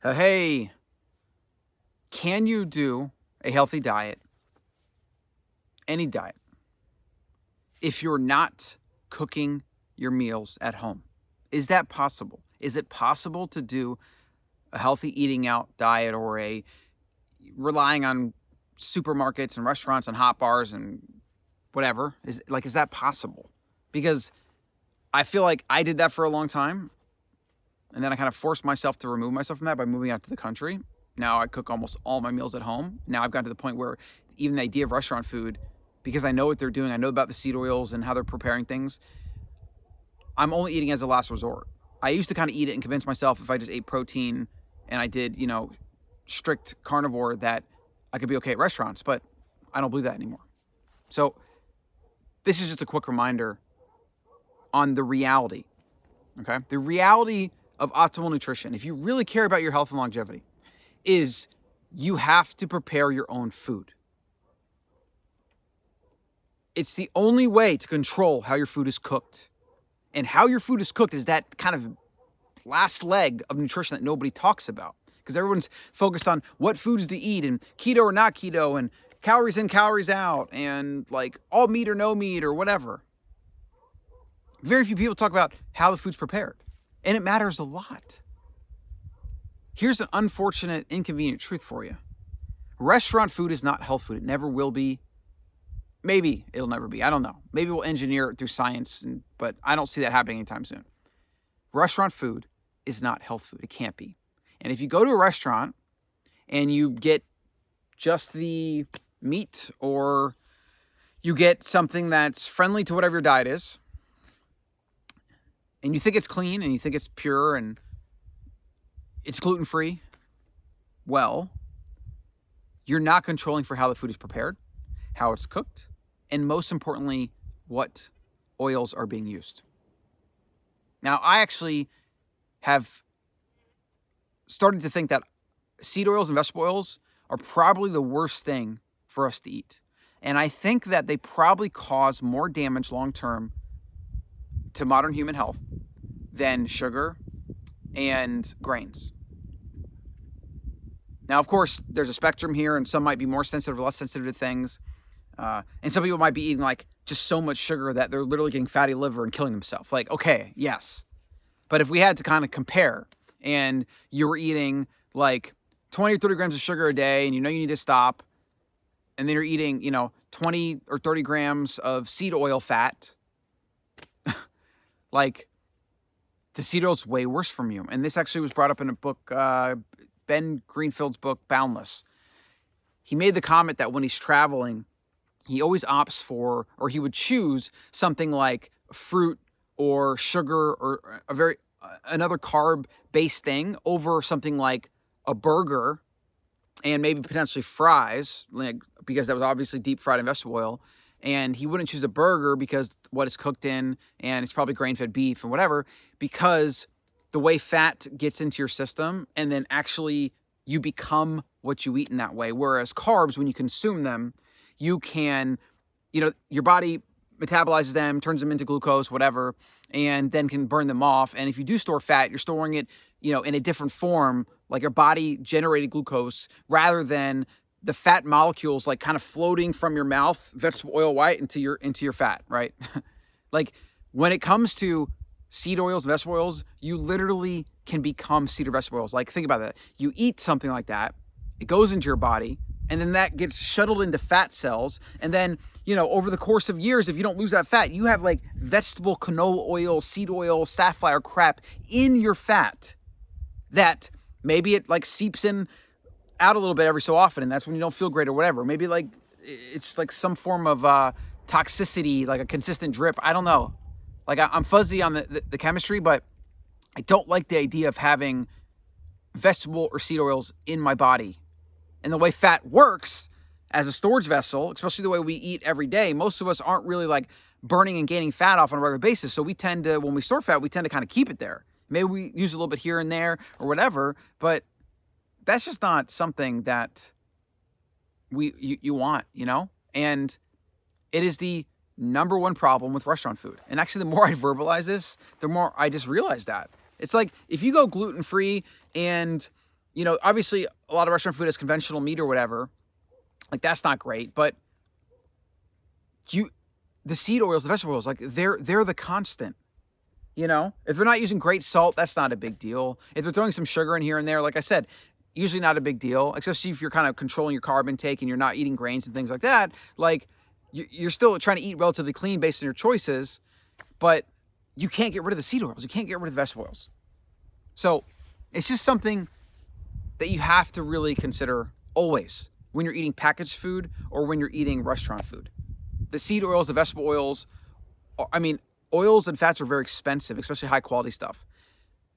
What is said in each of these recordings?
Hey, can you do a healthy diet, any diet, if you're not cooking your meals at home? Is that possible? Is it possible to do a healthy eating out diet or a relying on supermarkets and restaurants and hot bars and whatever? Is that possible? Because I feel like I did that for a long time, and then I kind of forced myself to remove myself from that by moving out to the country. Now I cook almost all my meals at home. Now I've gotten to the point where even the idea of restaurant food, because I know what they're doing, I know about the seed oils and how they're preparing things, I'm only eating as a last resort. I used to kind of eat it and convince myself if I just ate protein and I did, strict carnivore that I could be okay at restaurants, but I don't believe that anymore. So this is just a quick reminder on the reality, okay? The reality of optimal nutrition, if you really care about your health and longevity, is you have to prepare your own food. It's the only way to control how your food is cooked. And how your food is cooked is that kind of last leg of nutrition that nobody talks about. Because everyone's focused on what foods to eat and keto or not keto and calories in, calories out and like all meat or no meat or whatever. Very few people talk about how the food's prepared. And it matters a lot. Here's an unfortunate, inconvenient truth for you. Restaurant food is not health food. It never will be. Maybe it'll never be. I don't know. Maybe we'll engineer it through science, but I don't see that happening anytime soon. Restaurant food is not health food. It can't be. And if you go to a restaurant and you get just the meat or you get something that's friendly to whatever your diet is, and you think it's clean and you think it's pure and it's gluten-free, well, you're not controlling for how the food is prepared, how it's cooked, and most importantly, what oils are being used. Now, I actually have started to think that seed oils and vegetable oils are probably the worst thing for us to eat. And I think that they probably cause more damage long-term to modern human health than sugar and grains. Now, of course, there's a spectrum here, and some might be more sensitive or less sensitive to things. And some people might be eating like just so much sugar that they're literally getting fatty liver and killing themselves. Like, okay, yes. But if we had to kind of compare and you were eating like 20 or 30 grams of sugar a day and you know you need to stop, and then you're eating, 20 or 30 grams of seed oil fat, like the seed oil's way worse for you. And this actually was brought up in a book, Ben Greenfield's book, Boundless. He made the comment that when he's traveling, he always opts for, or he would choose something like fruit or sugar or another carb-based thing over something like a burger and maybe potentially fries, because that was obviously deep fried in vegetable oil. And he wouldn't choose a burger because what it's cooked in, and it's probably grain-fed beef and whatever, because the way fat gets into your system and then actually you become what you eat in that way. Whereas carbs, when you consume them, you can, your body metabolizes them, turns them into glucose, whatever, and then can burn them off. And if you do store fat, you're storing it, in a different form, like your body generated glucose, rather than the fat molecules like kind of floating from your mouth, vegetable oil white, into your fat, right? Like when it comes to seed oils, vegetable oils, you literally can become seed or vegetable oils. Like think about that. You eat something like that, it goes into your body, and then that gets shuttled into fat cells. And then, over the course of years, if you don't lose that fat, you have like vegetable canola oil, seed oil, safflower crap in your fat that maybe it like seeps in out a little bit every so often. And that's when you don't feel great or whatever. Maybe like it's like some form of toxicity, like a consistent drip. I don't know. Like I'm fuzzy on the chemistry, but I don't like the idea of having vegetable or seed oils in my body. And the way fat works as a storage vessel, especially the way we eat every day, most of us aren't really like burning and gaining fat off on a regular basis. So we tend to, when we store fat, we tend to kind of keep it there. Maybe we use a little bit here and there or whatever, but that's just not something that you want, And it is the number one problem with restaurant food. And actually, the more I verbalize this, the more I just realize that. It's like if you go gluten-free and You know, obviously a lot of restaurant food has conventional meat or whatever. Like that's not great, but the seed oils, the vegetable oils, like they're the constant. You know, if they're not using great salt, that's not a big deal. If they're throwing some sugar in here and there, like I said, usually not a big deal, especially if you're kind of controlling your carb intake and you're not eating grains and things like that. Like you're still trying to eat relatively clean based on your choices, but you can't get rid of the seed oils. You can't get rid of the vegetable oils. So it's just something that you have to really consider always when you're eating packaged food or when you're eating restaurant food. The seed oils, the vegetable oils, I mean, oils and fats are very expensive, especially high quality stuff.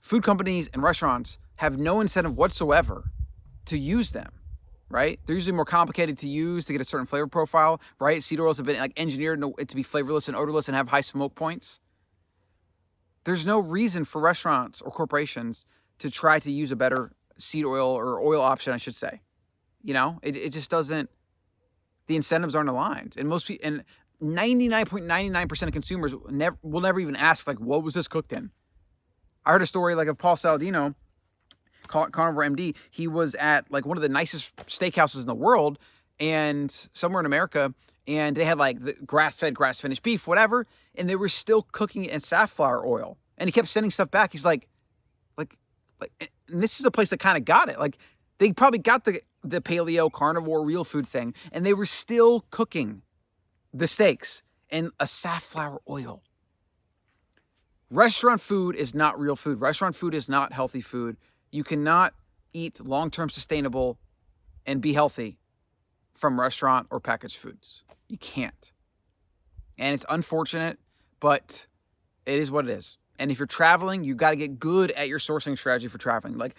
Food companies and restaurants have no incentive whatsoever to use them, right? They're usually more complicated to use to get a certain flavor profile, right? Seed oils have been like engineered to be flavorless and odorless and have high smoke points. There's no reason for restaurants or corporations to try to use a better seed oil or oil option, I should say. You know, it just doesn't, the incentives aren't aligned. And most people, and 99.99% of consumers will never even ask, like, what was this cooked in? I heard a story like of Paul Saladino, Carnivore MD. He was at like one of the nicest steakhouses in the world and somewhere in America, and they had like the grass-fed, grass-finished beef, whatever, and they were still cooking it in safflower oil. And he kept sending stuff back. He's like, and this is a place that kind of got it. Like they probably got the paleo, carnivore, real food thing, and they were still cooking the steaks in a safflower oil. Restaurant food is not real food. Restaurant food is not healthy food. You cannot eat long-term sustainable and be healthy from restaurant or packaged foods. You can't. And it's unfortunate, but it is what it is. And if you're traveling, you got to get good at your sourcing strategy for traveling. Like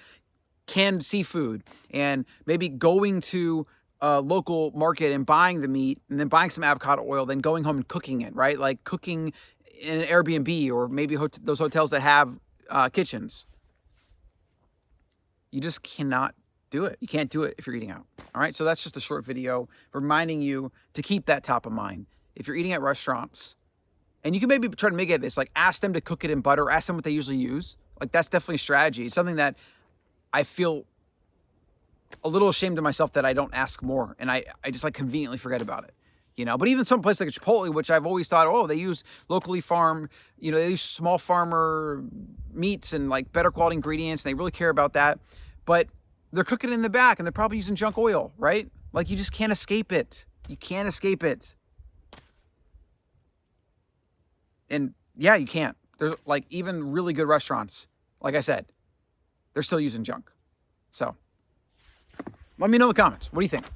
canned seafood and maybe going to a local market and buying the meat and then buying some avocado oil, then going home and cooking it, right? Like cooking in an Airbnb or maybe those hotels that have kitchens. You just cannot do it. You can't do it if you're eating out. All right. So that's just a short video reminding you to keep that top of mind. If you're eating at restaurants, and you can maybe try to make it this, like ask them to cook it in butter, ask them what they usually use. Like that's definitely a strategy. It's something that I feel a little ashamed of myself that I don't ask more. And I just like conveniently forget about it. You know, but even some place like a Chipotle, which I've always thought, oh, they use locally farmed, you know, they use small farmer meats and like better quality ingredients. And they really care about that. But they're cooking it in the back and they're probably using junk oil, right? Like you just can't escape it. You can't escape it. And yeah, you can't. There's like even really good restaurants, like I said, they're still using junk. So let me know in the comments. What do you think?